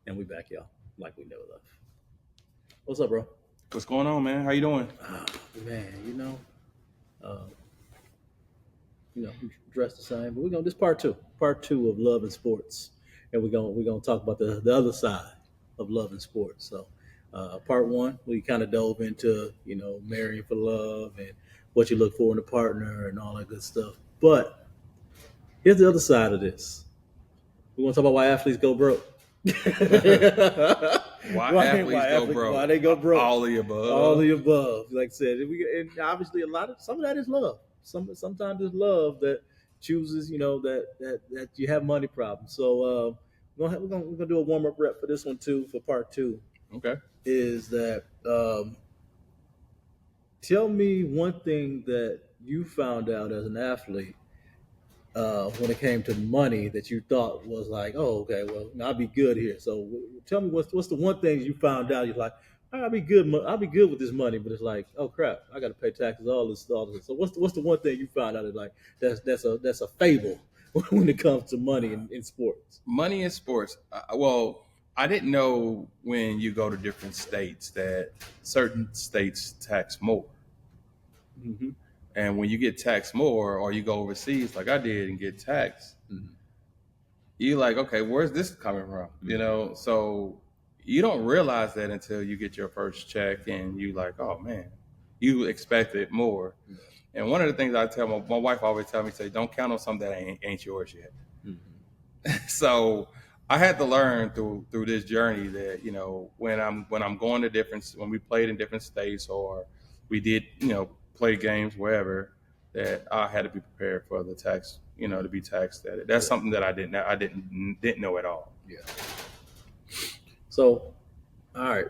And we back, y'all, like we never left. What's up, bro? What's going on, man? How you doing? Man, uh, we dressed the same, but we're gonna this part two of love and sports, and we're gonna talk about the other side of love and sports. So, part one, we kind of dove into marrying for love and what you look for in a partner and all that good stuff. But here's the other side of this. We want to talk about why athletes go broke. Why athletes go broke? Why they go broke? All the above. All the above. Like I said, and obviously some of that is love. Sometimes it's love that chooses, that you have money problems. So we're gonna do a warm up rep for this one too. For part two, Okay. is that tell me one thing that you found out as an athlete when it came to money that you thought was like, oh, okay, well, I'll be good here. So tell me what's the one thing you found out you're like, I'll be good. I'll be good with this money, but it's like, oh crap, I got to pay taxes, all this. So what's the one thing you found out like that's a fable when it comes to money in sports? Money in sports. Well, I didn't know when you go to different states that certain states tax more. Mm-hmm. And when you get taxed more, or you go overseas like I did and get taxed, you're like, okay, where's this coming from? So you don't realize that until you get your first check and you like, oh man, you expected more. And one of the things I tell my wife always tell me, say, don't count on something that ain't yours yet. So I had to learn through this journey that, when I'm going to when we played in different states or we did, play games wherever, that I had to be prepared for the tax, to be taxed at it. That's something that I didn't know at all. Yeah. So, all right.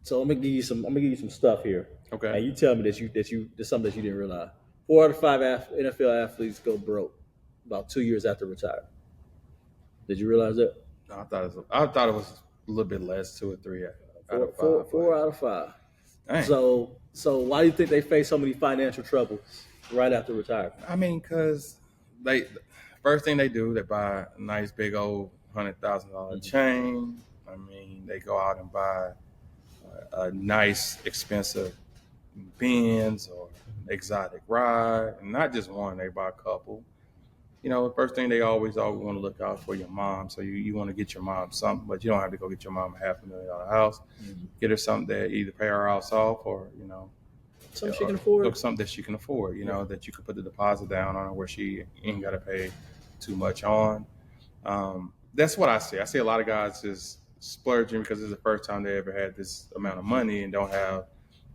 So I'm gonna give you some stuff here. Okay. And you tell me there's something that you didn't realize. 4 out of 5 NFL athletes go broke about 2 years after retirement. Did you realize that? No, I thought it was a little bit less, 2 or 3 out of 5. 4 out of 5. Dang. So why do you think they face so many financial troubles right after retirement? I mean, because first thing they do, they buy a nice big old $100,000 chain. I mean, they go out and buy a nice expensive Benz or exotic ride, and not just one. They buy a couple. The first thing they always want to look out for your mom. So you want to get your mom something, but you don't have to go get your mom a $500,000 house. Get her something that either pay her house off or, something she can afford. Something that she can afford, that you could put the deposit down on her where she ain't got to pay too much on. That's what I see. I see a lot of guys just splurging because it's the first time they ever had this amount of money and don't have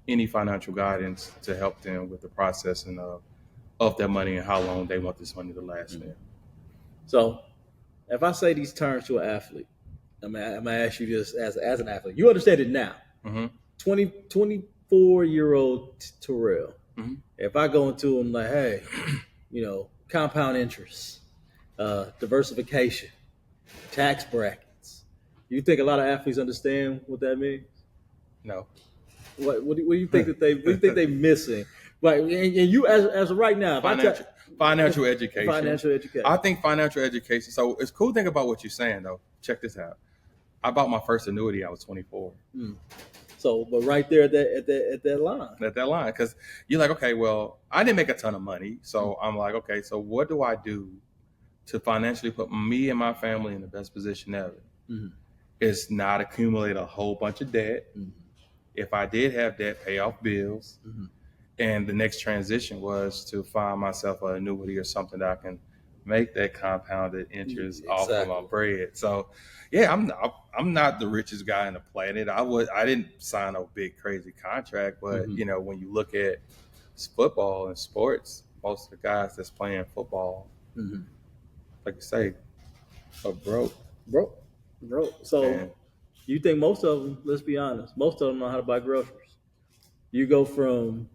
any financial guidance to help them with the processing of their money and how long they want this money to last them. So if I say these terms to an athlete, I'm gonna ask you just as an athlete. You understand it now. 24-year-old Terrell. If I go into him like, hey, compound interest, diversification, tax brackets. You think a lot of athletes understand what that means? No. What do you think that they missing? Like, and you as of right now, financial education. Financial education. I think financial education. So it's cool thing about what you're saying though. Check this out. I bought my first annuity. I was 24. So, but right there at that line. At that line, because you're like, okay, well, I didn't make a ton of money, so I'm like, okay, so what do I do to financially put me and my family in the best position ever? It's not accumulate a whole bunch of debt. If I did have debt, pay off bills. And the next transition was to find myself an annuity or something that I can make that compounded interest off of my bread. So, yeah, I'm not the richest guy on the planet. I didn't sign a big crazy contract, but when you look at football and sports, most of the guys that's playing football, like you say, are broke. So, you think most of them? Let's be honest. Most of them know how to buy groceries. You go from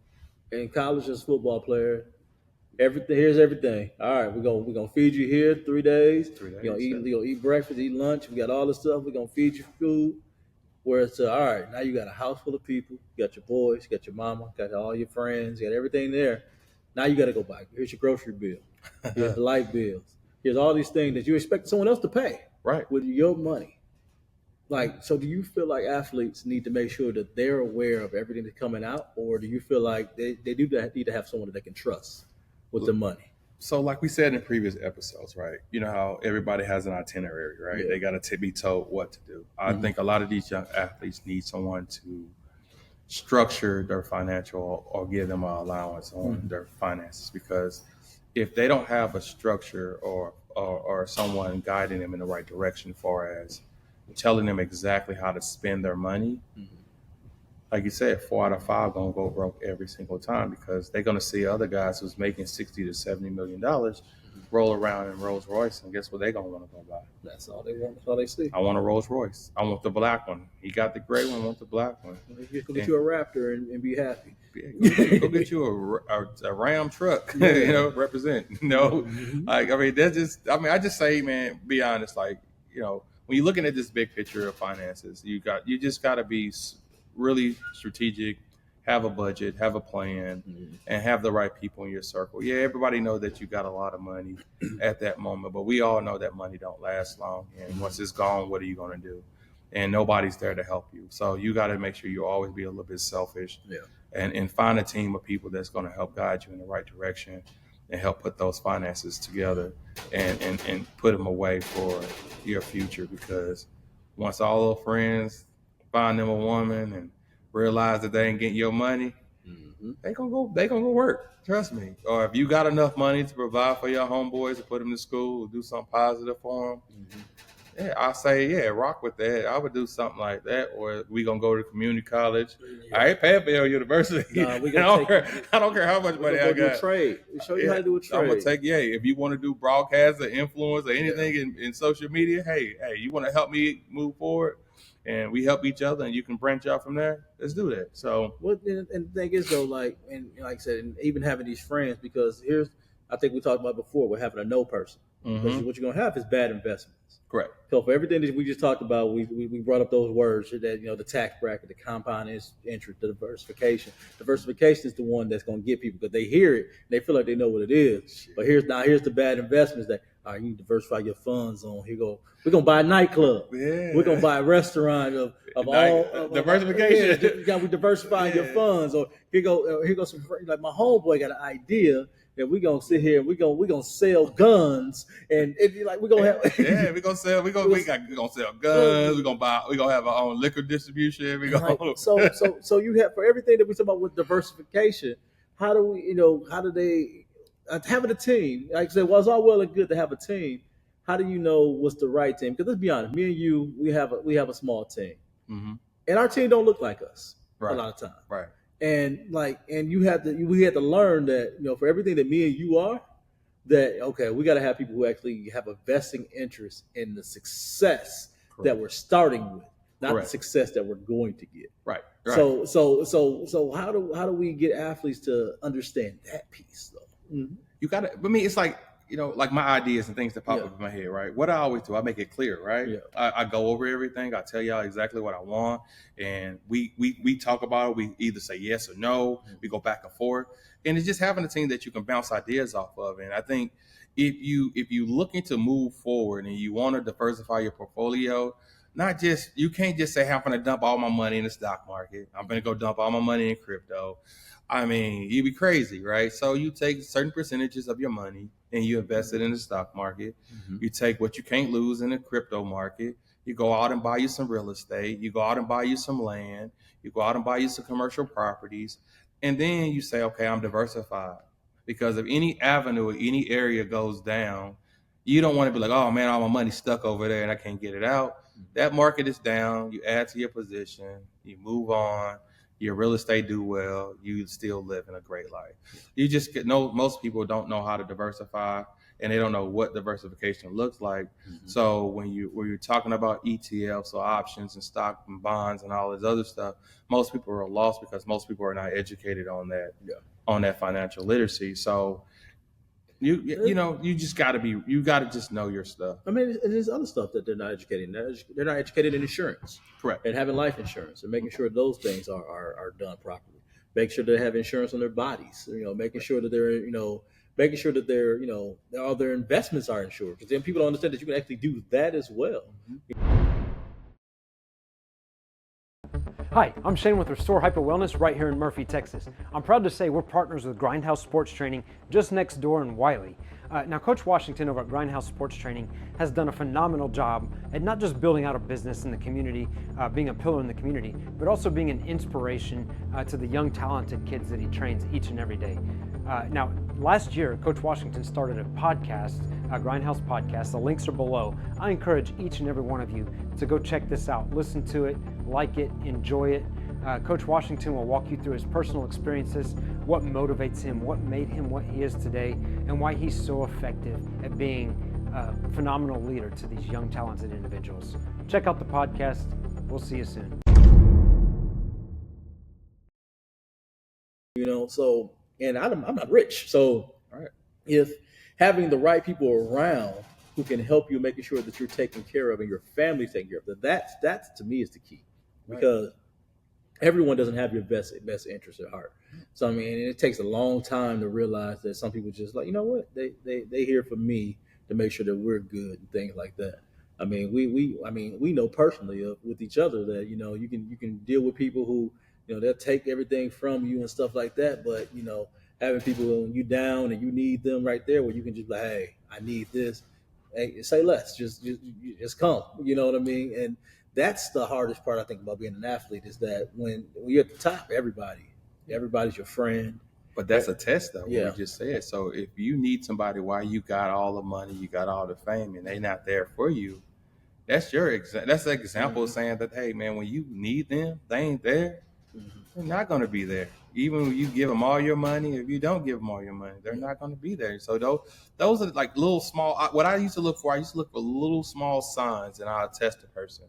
in college as a football player, here's everything. All right, we're gonna feed you here 3 days. You're gonna eat breakfast, eat lunch. We got all this stuff. We're gonna feed you food. Where it's all right, now you got a house full of people. You got your boys, you got your mama, got all your friends, you got everything there. Now you got to go buy. Here's your grocery bill. Here's the light bills. Here's all these things that you expect someone else to pay. Right. With your money. Like, so do you feel like athletes need to make sure that they're aware of everything that's coming out, or do you feel like they do need to have someone that they can trust with the money? So, like we said in previous episodes, right? You know how everybody has an itinerary, right? Yeah. They got to be told what to do. I think a lot of these young athletes need someone to structure their financial or give them an allowance on their finances, because if they don't have a structure or someone guiding them in the right direction, far as telling them exactly how to spend their money, like you said, 4 out of 5 gonna go broke every single time, because they're gonna see other guys who's making $60 to $70 million roll around in Rolls Royce, and guess what they're gonna want to go buy? That's all they want. That's all they see. I want a Rolls Royce. I want the black one. He got the gray one. I want the black one. Go get you a Raptor and be happy. Go get you a Ram truck. Represent. Like, I mean, that's just. I mean, I just say, man, be honest. Like, when you're looking at this big picture of finances, you just got to be really strategic, have a budget, have a plan, and have the right people in your circle. Yeah, everybody know that you got a lot of money at that moment, but we all know that money don't last long. And once it's gone, what are you going to do? And nobody's there to help you. So you got to make sure you always be a little bit selfish, and find a team of people that's going to help guide you in the right direction and help put those finances together and put them away for your future. Because once all those friends find them a woman and realize that they ain't getting your money, they gonna go work. Trust me. Or if you got enough money to provide for your homeboys, to put them to school, do something positive for them, I say, rock with that. I would do something like that. Or we gonna go to community college. I ain't paying for your university. Nah, I don't care how much money I got. Do a trade. We show you how to do a trade. I'm gonna take. If you want to do broadcast or influence or anything in social media, hey, you want to help me move forward, and we help each other, and you can branch out from there. Let's do that. So, and the thing is though, like I said, and even having these friends, because I think we talked about before, we're having a no person. Because what you're gonna have is bad investments. Correct. So for everything that we just talked about, we brought up those words that the tax bracket, the compound interest, the diversification. Diversification is the one that's going to get people, because they hear it and they feel like they know what it is. But here's the bad investments that you need to diversify your funds on. We're gonna buy a nightclub. Yeah. We're gonna buy a restaurant of all diversification. We diversifying your funds. Or here go some, like my homeboy got an idea that we're gonna sit here and we're gonna sell guns, and we're gonna have we're gonna sell guns. We're gonna have our own liquor distribution. So you have, for everything that we talk about with diversification, how do they having a team? Like I said, well, it's all well and good to have a team. How do you know what's the right team? Because let's be honest, me and you, we have a small team, and our team don't look like us a lot of times, right? And we had to learn that, for everything that me and you are, that we got to have people who actually have a vesting interest in the success that we're starting with, not the success that we're going to get. Right. So how do we get athletes to understand that piece though? You got to. I mean, it's like, like my ideas and things that pop up in my head, right? What I always do, I make it clear, right? Yeah. I go over everything. I tell y'all exactly what I want, and we talk about it. We either say yes or no. We go back and forth, and it's just having a team that you can bounce ideas off of. And I think if you looking to move forward and you want to diversify your portfolio, you can't just say, I'm going to dump all my money in the stock market. I'm going to go dump all my money in crypto. I mean, you'd be crazy, right? So you take certain percentages of your money and you invest it in the stock market. You take what you can't lose in the crypto market. You go out and buy you some real estate. You go out and buy you some land. You go out and buy you some commercial properties. And then you say, okay, I'm diversified. Because if any avenue or any area goes down, you don't want to be like, oh man, all my money's stuck over there and I can't get it out. That market is down. You add to your position. You move on. Your real estate do well, you still live in a great life. You just most people don't know how to diversify, and they don't know what diversification looks like. So when you're talking about ETFs or options and stock and bonds and all this other stuff, most people are lost because most people are not educated on that financial literacy. So you just got to just know your stuff. I mean, there's other stuff that they're not educated in. They're not educated in insurance. Correct. And having life insurance and making sure those things are done properly. Make sure they have insurance on their bodies. Making sure that all their investments are insured. Because then people don't understand that you can actually do that as well. Hi, I'm Shane with Restore Hyper Wellness right here in Murphy, Texas. I'm proud to say we're partners with Grindhouse Sports Training just next door in Wiley. Now, Coach Washington over at Grindhouse Sports Training has done a phenomenal job at not just building out a business in the community, being a pillar in the community, but also being an inspiration to the young, talented kids that he trains each and every day. Now, last year, Coach Washington started a podcast, a Grindhouse podcast. The links are below. I encourage each and every one of you to go check this out, listen to it, like it, enjoy it. Coach Washington will walk you through his personal experiences, what motivates him, what made him what he is today, and why he's so effective at being a phenomenal leader to these young, talented individuals. Check out the podcast. We'll see you soon. You know, so, and I'm not rich. So Right. if having the right people around who can help you, making sure that you're taken care of and your family's taken care of, that's to me is the key. Because everyone doesn't have your best interest at heart. So I mean, it takes a long time to realize that some people just like, you know what, they here for me to make sure that we're good and things like that. I mean, we know personally with each other that, you know, you can deal with people who, you know, they'll take everything from you and stuff like that. But, you know, having people when you down and you need them right there, where you can just be like, hey, I need this. Hey, say less, just come. You know what I mean? And that's the hardest part I think about being an athlete is that when you're at the top, everybody's your friend. But that's a test, though. Yeah. What we just said. So if you need somebody while you got all the money, you got all the fame, and they're not there for you, that's your that's the example of saying that, hey, man, when you need them, they ain't there. They're not going to be there. Even when you give them all your money, if you don't give them all your money, they're not going to be there. So those are like little small. What I used to look for, little small signs, and I'll test a person.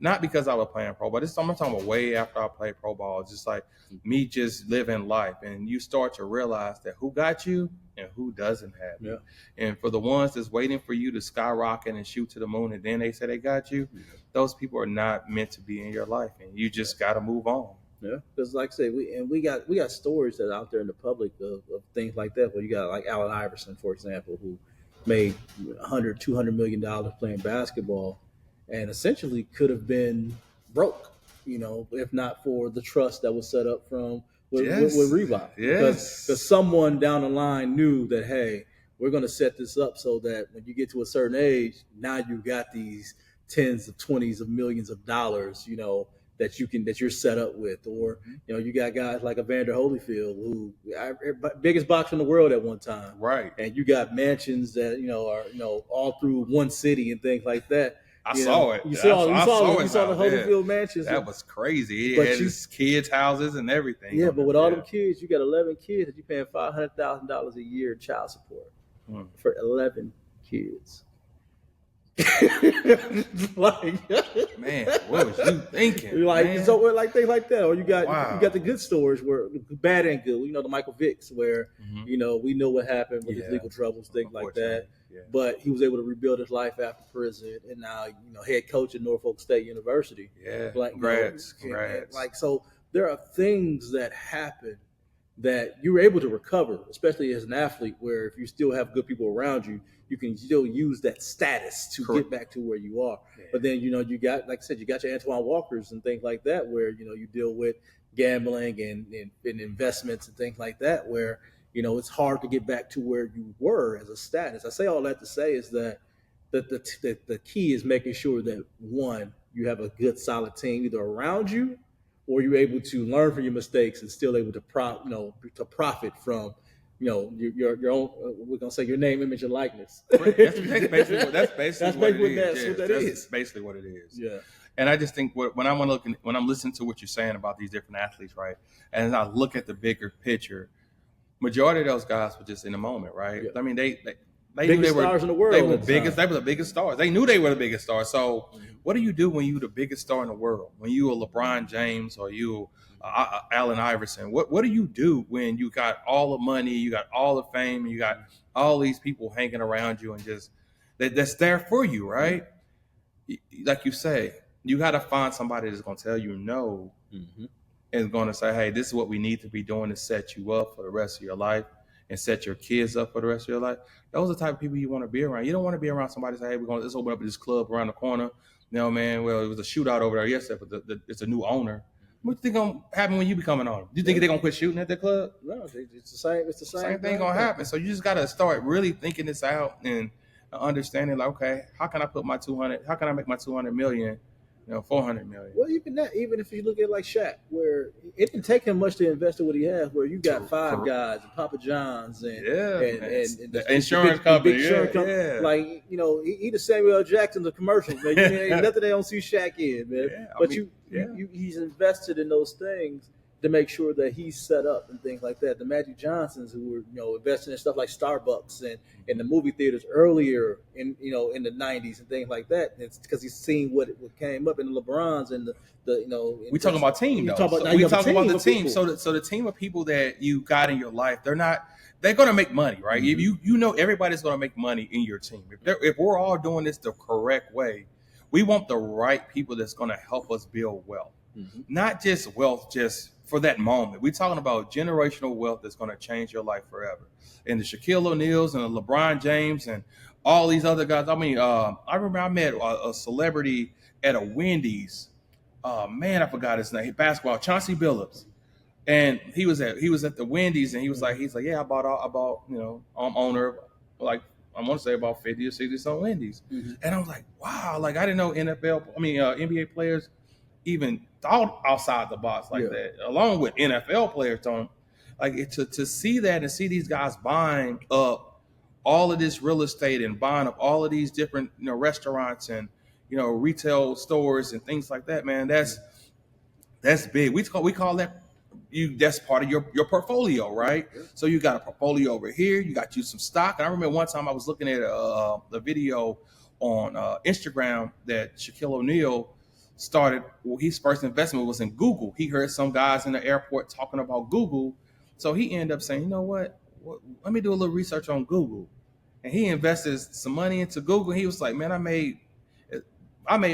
Not because I was playing pro, but I'm talking about way after I played pro ball. It's just like me just living life, and you start to realize that who got you and who doesn't have you. And for the ones that's waiting for you to skyrocket and shoot to the moon, and then they say they got you, those people are not meant to be in your life, and you just got to move on. Yeah, because like I say, we got stories that are out there in the public of things like that. Where you got like Allen Iverson, for example, who made $200 million playing basketball, and essentially could have been broke, you know, if not for the trust that was set up with Reebok. Because someone down the line knew that, hey, we're going to set this up so that when you get to a certain age, now you've got these tens of 20s of millions of dollars, you know, that you're set up with. Or, you know, you got guys like Evander Holyfield, who biggest boxer in the world at one time. Right. And you got mansions that, you know, are, you know, all through one city and things like that. I saw it. You saw the Holyfield mansions. That was crazy. He had his kids' houses and everything. Yeah, but with all them kids, you got 11 kids that you're paying $500,000 a year in child support for 11 kids. Like, man, what was you thinking? Like, man? So like things like that, or you got the good stories where bad and good. You know, the Michael Vicks, where you know we know what happened with his legal troubles, things like that. Yeah. But he was able to rebuild his life after prison, and now, you know, head coach at Norfolk State University. Yeah, like, congrats. Like, so there are things that happen that you were able to recover, especially as an athlete, where if you still have good people around you, you can still use that status to get back to where you are. Yeah. But then, you know, you got, like I said, you got your Antoine Walkers and things like that, where, you know, you deal with gambling and investments and things like that, where, you know, it's hard to get back to where you were as a status. I say all that to say is that the key is making sure that, one, you have a good, solid team either around you, or you're able to learn from your mistakes and still able to profit from, you know, your own. We're gonna say your name, image, and likeness. That's basically what it is. Basically what it is. Yeah. And I just think when I'm listening to what you're saying about these different athletes, right, and I look at the bigger picture, majority of those guys were just in the moment, right? Yeah. I mean, they knew they were stars in the world. They were the biggest stars. They knew they were the biggest stars. So what do you do when you're the biggest star in the world? When you are LeBron James or you Allen Iverson? What do you do when you got all the money, you got all the fame, you got all these people hanging around you and just that's there for you, right? Like you say, you got to find somebody that's going to tell you no and going to say, hey, this is what we need to be doing to set you up for the rest of your life and set your kids up for the rest of your life. Those are the type of people you want to be around. You don't want to be around somebody say, hey, let's open up this club around the corner. You know, man, well, it was a shootout over there yesterday, but it's a new owner. What do you think gonna happen when you become an owner? Do you think they're gonna quit shooting at the club? No, it's the same. It's the Same thing gonna happen. So you just gotta start really thinking this out and understanding, like, okay, how can I put my 200? How can I make my 200 million? 400 million. Well, even if you look at like Shaq, where it didn't take him much to invest in what he has, where you got Five Guys and Papa John's and the insurance company, yeah. Like he the Samuel L. Jackson of commercials, man. Ain't nothing they don't see Shaq in, man. Yeah, but he's invested in those things to make sure that he's set up and things like that. The Magic Johnsons, who were investing in stuff like Starbucks and in the movie theaters earlier in in the '90s and things like that. It's because he's seen what came up in the LeBrons and the we talking about team though. We talking about the team. So the team of people that you got in your life, they're going to make money, right? Mm-hmm. If you know everybody's going to make money in your team. If we're all doing this the correct way, we want the right people that's going to help us build wealth. Mm-hmm. Not just wealth just for that moment. We're talking about generational wealth that's going to change your life forever. And the Shaquille O'Neals and the LeBron James and all these other guys. I mean, I remember I met a celebrity at a Wendy's. Man, I forgot his name. Basketball, Chauncey Billups. And he was at the Wendy's and he's like, yeah, I bought, I'm owner of, like, I want to say about 50 or 60 some Wendy's. Mm-hmm. And I was like, wow, like I didn't know NBA players even thought outside the box like that, along with NFL players. To see that and see these guys buying up all of this real estate and buying up all of these different restaurants and retail stores and things like that, man, that's big. We call that that's part of your portfolio, right? So you got a portfolio over here, you got some stock. And I remember one time I was looking at a video on Instagram that Shaquille O'Neal started. His first investment was in Google. He heard some guys in the airport talking about Google, so he ended up saying, you know what, let me do a little research on Google. And he invested some money into Google. He was like, man, I made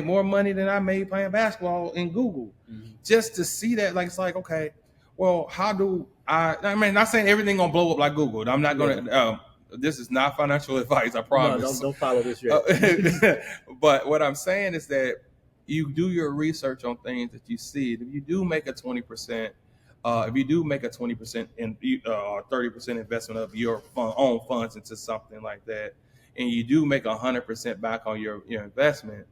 more money than I made playing basketball in Google. Mm-hmm. Just to see that, like, it's like, okay, well, how do I mean, not saying everything gonna blow up like Google. I'm not gonna, this is not financial advice, I promise. No, don't follow this yet. But what I'm saying is that you do your research on things that you see. If you do make a 20%, if you do make a 20% or 30% investment of your own funds into something like that, and you do make 100% back on your investment,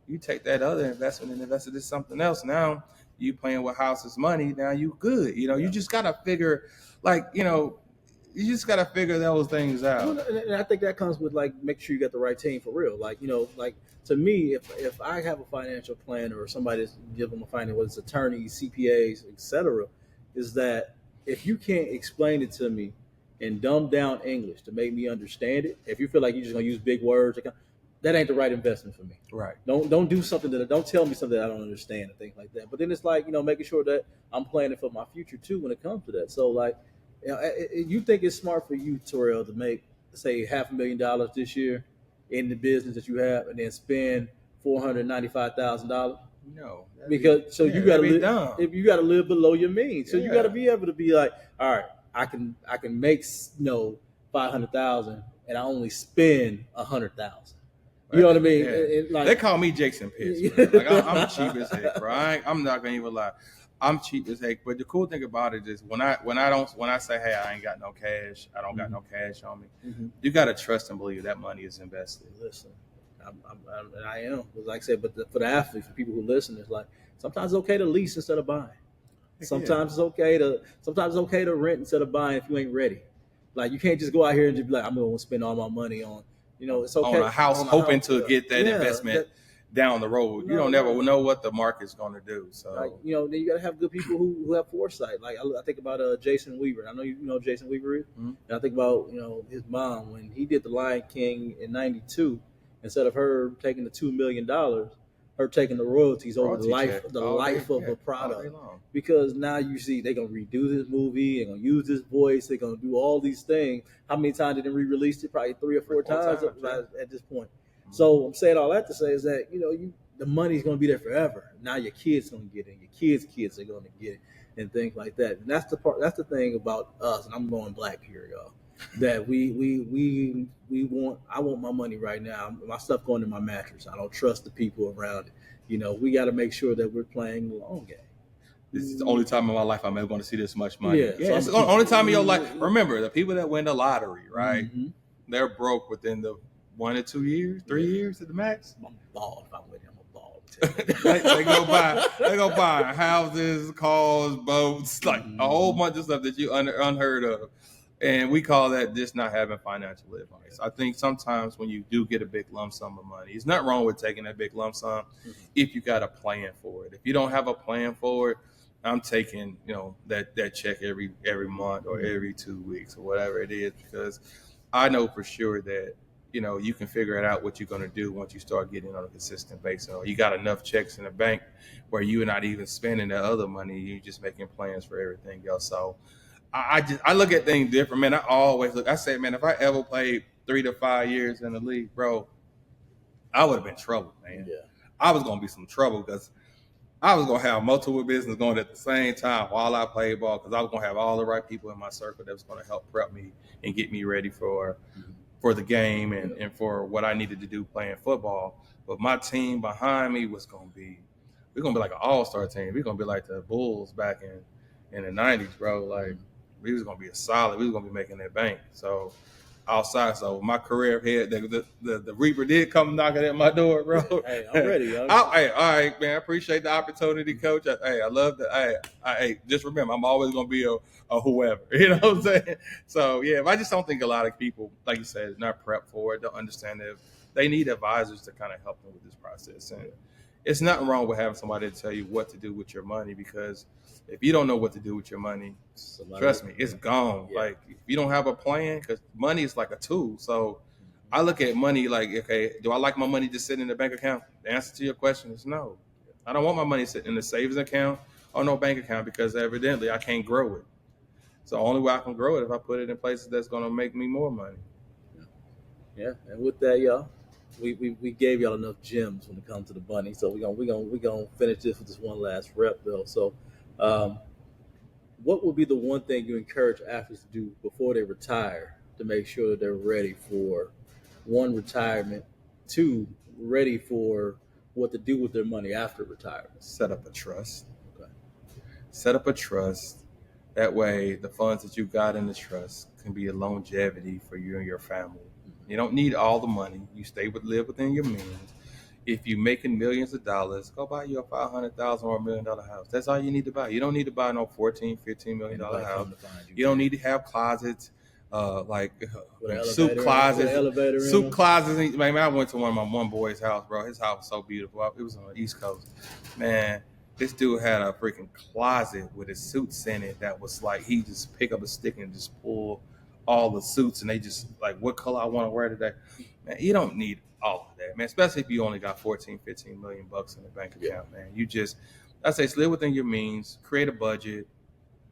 you take that other investment and invest it in something else. Now you playing with house's money. Now you good. You just gotta figure, you just gotta figure those things out. And I think that comes with make sure you got the right team for real. To me, if I have a financial planner or somebody that's giving them a finance, whether it's attorneys, CPAs, etc., is that if you can't explain it to me in dumbed down English to make me understand it, if you feel like you're just gonna use big words, that ain't the right investment for me. Right. Don't do something don't tell me something that I don't understand and things like that. But then it's making sure that I'm planning for my future too when it comes to that. So you think it's smart for you, Terrell, to make say $500,000 this year in the business that you have and then spend $495,000? No. Because you got to if you got to live below your means. So you got to be able to be like, all right, I can make $500,000 and I only spend $100,000. You know what I mean? Yeah. They call me Jason Pitts. I'm cheap as heck, bro. I'm not gonna even lie. I'm cheap as heck. But the cool thing about it is when I say, hey, I ain't got no cash, I don't got no cash on me. Mm-hmm. You gotta trust and believe that money is invested. Listen, I am. Like I said, but for the athletes, for people who listen, it's like sometimes it's okay to lease instead of buying. Sometimes it's okay to rent instead of buying if you ain't ready. Like you can't just go out here and just be like, I'm gonna spend all my money on. It's okay. On a house, hoping to get that investment down the road. You don't never know what the market's going to do. So, then you got to have good people who have foresight. Like I think about Jason Weaver. I know you know Jason Weaver is. Mm-hmm. And I think about his mom when he did The Lion King in '92. Instead of her taking the $2 million, her taking the royalties over the life of a product. Because now you see they're gonna redo this movie, they're gonna use this voice, they're gonna do all these things. How many times did they re-release it? Probably 3 or 4 times at this point. Mm-hmm. So I'm saying all that to say is that the money's gonna be there forever. Now your kids gonna get it, your kids are gonna get it, and things like that. And that's the part. That's the thing about us. And I'm going black here, y'all. That we want. I want my money right now. My stuff going in my mattress. I don't trust the people around it. We got to make sure that we're playing the long game. this is the only time in my life I'm ever going to see this much money. Yeah, Yeah, so it's the only time in your life. Remember, the people that win the lottery, right? Mm-hmm. They're broke within the 1 to 2 years, 3 years at the max. I'm bald if I'm with him. I'm bald. They go buy houses, cars, boats, like a whole bunch of stuff that you unheard of. And we call that just not having financial advice. I think sometimes when you do get a big lump sum of money, it's not wrong with taking that big lump sum if you got a plan for it. If you don't have a plan for it, I'm taking, that check every month or every 2 weeks or whatever it is, because I know for sure that you can figure it out what you're going to do once you start getting on a consistent basis. You got enough checks in the bank where you're not even spending the other money. You're just making plans for everything else. So I look at things different, man. I say, man, if I ever played 3 to 5 years in the league, bro, I would have been trouble, man. Yeah. I was going to be some trouble because I was going to have multiple business going at the same time while I played ball, because I was going to have all the right people in my circle that was going to help prep me and get me ready for the game and for what I needed to do playing football. But my team behind me was going to be, we're going to be like an all-star team. We're going to be like the Bulls back in the 90s, bro. Like, we was going to be we was going to be making that bank. So outside, so my career here, the Reaper did come knocking at my door, bro. Hey, I'm ready, yo. Hey, all right, man. I appreciate the opportunity, Coach. I love that. Hey, just remember, I'm always going to be a whoever. You know what I'm saying? So, yeah, I just don't think a lot of people, like you said, not prepped for it, don't understand it. They need advisors to kind of help them with this process. And it's nothing wrong with having somebody to tell you what to do with your money, because if you don't know what to do with your money, trust me, it's gone. Yeah. Like, if you don't have a plan, because money is like a tool. So I look at money like, okay, do I like my money just sitting in the bank account? The answer to your question is no. I don't want my money sitting in the savings account or no bank account, because evidently I can't grow it. So the only way I can grow it if I put it in places that's going to make me more money. Yeah, and with that, y'all, we gave y'all enough gems when it comes to the money. So we're gonna finish this with this one last rep though. So, what would be the one thing you encourage athletes to do before they retire to make sure that they're ready for, one, retirement, two, ready for what to do with their money after retirement? Set up a trust. Okay. Set up a trust. That way, the funds that you got in the trust can be a longevity for you and your family. You don't need all the money. You live within your means. If you're making millions of dollars, go buy you a $500,000 or $1 million house. That's all you need to buy. You don't need to buy no $14-15 million house. You don't need to have closets, soup closets. Soup closets. Man, I went to one boy's house, bro. His house was so beautiful. It was on the East Coast. Man, this dude had a freaking closet with his suits in it that was like, he just pick up a stick and just pull all the suits, and they just like, what color I want to wear today. Man, you don't need all of that, man, especially if you only got 14-15 million bucks in the bank account, man. I say, live within your means, create a budget,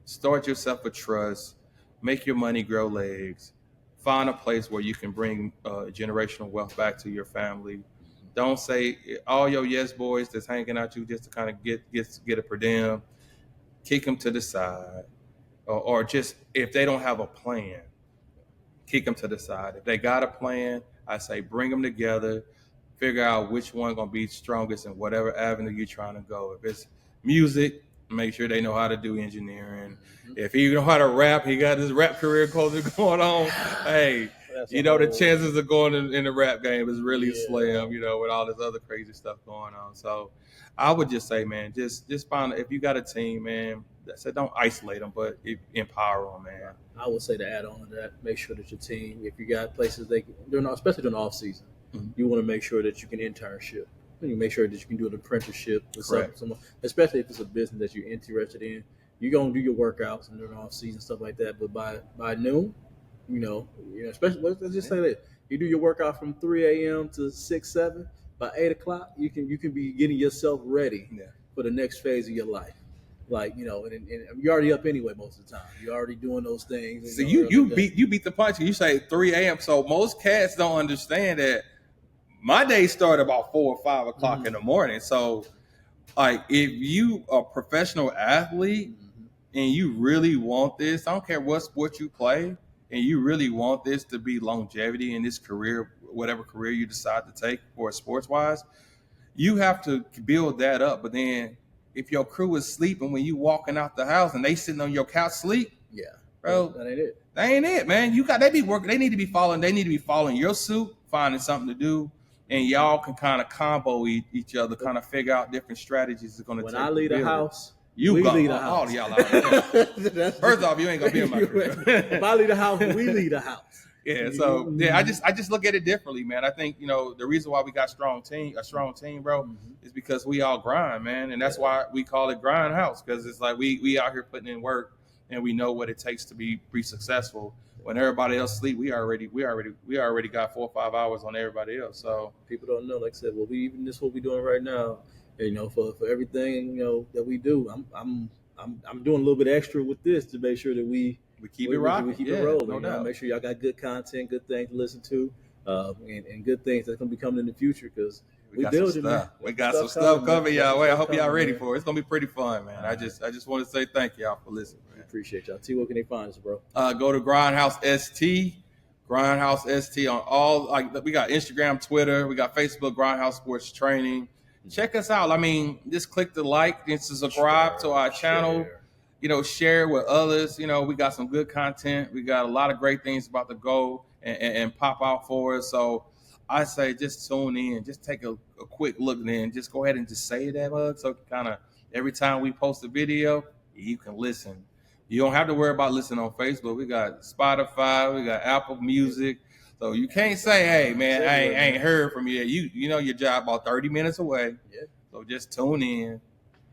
start yourself a trust, make your money grow legs, find a place where you can bring generational wealth back to your family. Don't say all your yes boys that's hanging out you just to kind of get a per diem. Kick them to the side, or just, if they don't have a plan, kick them to the side. If they got a plan, I say bring them together, figure out which one going to be strongest in whatever avenue you're trying to go. If it's music, make sure they know how to do engineering. If he know how to rap, he got his rap career culture going on. Hey, the chances of going in the rap game is really slim, with all this other crazy stuff going on. So I would just say, man, just find, if you got a team, man, don't isolate them, but empower them, man. I would say, to add on to that, make sure that your team, if you got places especially during the off season, you want to make sure that you can internship. You make sure that you can do an apprenticeship with someone, especially if it's a business that you're interested in. You're gonna do your workouts and during the off season, stuff like that. But by noon, especially, let's just say that you do your workout from 3 a.m. to 6, 7. By 8 o'clock, you can be getting yourself ready for the next phase of your life. Like, and you're already up anyway most of the time. You're already doing those things. So you beat the punch. You say 3 a.m. So most cats don't understand that my day started about 4 or 5 o'clock in the morning. So, like, if you are a professional athlete and you really want this, I don't care what sport you play, and you really want this to be longevity in this career, whatever career you decide to take for sports wise, you have to build that up. But then if your crew is sleeping when you walking out the house and they sitting on your couch sleep, bro, that ain't it. That ain't it, man. They be working. They need to be following your suit, finding something to do, and y'all can kind of combo each other, kind of figure out different strategies that's going to take. When I leave the house, we leave the house. All y'all out there. First off, you ain't gonna be in my crib. If I leave the house, we leave the house. Yeah, so I just look at it differently, man. I think the reason why we got a strong team, bro, is because we all grind, man, and that's why we call it Grind House, because it's like we out here putting in work, and we know what it takes to be successful. When everybody else sleep, we already got 4 or 5 hours on everybody else. So people don't know, like I said, well, this is what we're doing right now. And, for everything that we do, I'm doing a little bit extra with this to make sure that we keep it rocking. We keep it rolling. No doubt. Make sure y'all got good content, good things to listen to, and good things that's gonna be coming in the future, because we building. We got some stuff coming y'all way. I hope y'all ready for it. It's gonna be pretty fun, man. I just want to say thank y'all for listening, man. Appreciate y'all. T, where can they find us, bro? Go to Grindhouse ST on all. Like, we got Instagram, Twitter, we got Facebook, Grindhouse Sports Training. Check us out. I mean, just click the like and subscribe to our channel. Share with others. We got some good content. We got a lot of great things about to go and pop out for us. So I say just tune in. Just take a quick look then. Just go ahead and just say that mug. So kind of every time we post a video, you can listen. You don't have to worry about listening on Facebook. We got Spotify. We got Apple Music. So you can't say, hey, man, I ain't heard from you. You know your job about 30 minutes away. Yeah. So just tune in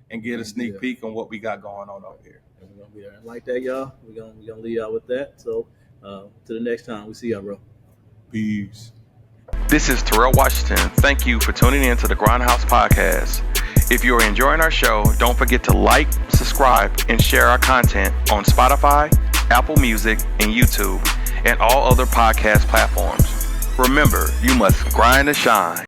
and get a sneak peek on what we got going on over here. And we're gonna be there. Like that, y'all. We're gonna leave y'all with that. So to the next time, we see y'all, bro. Peace. This is Terrell Washington. Thank you for tuning in to the Grindhouse Podcast. If you're enjoying our show, don't forget to like, subscribe, and share our content on Spotify, Apple Music, and YouTube, and all other podcast platforms. Remember, you must grind to shine.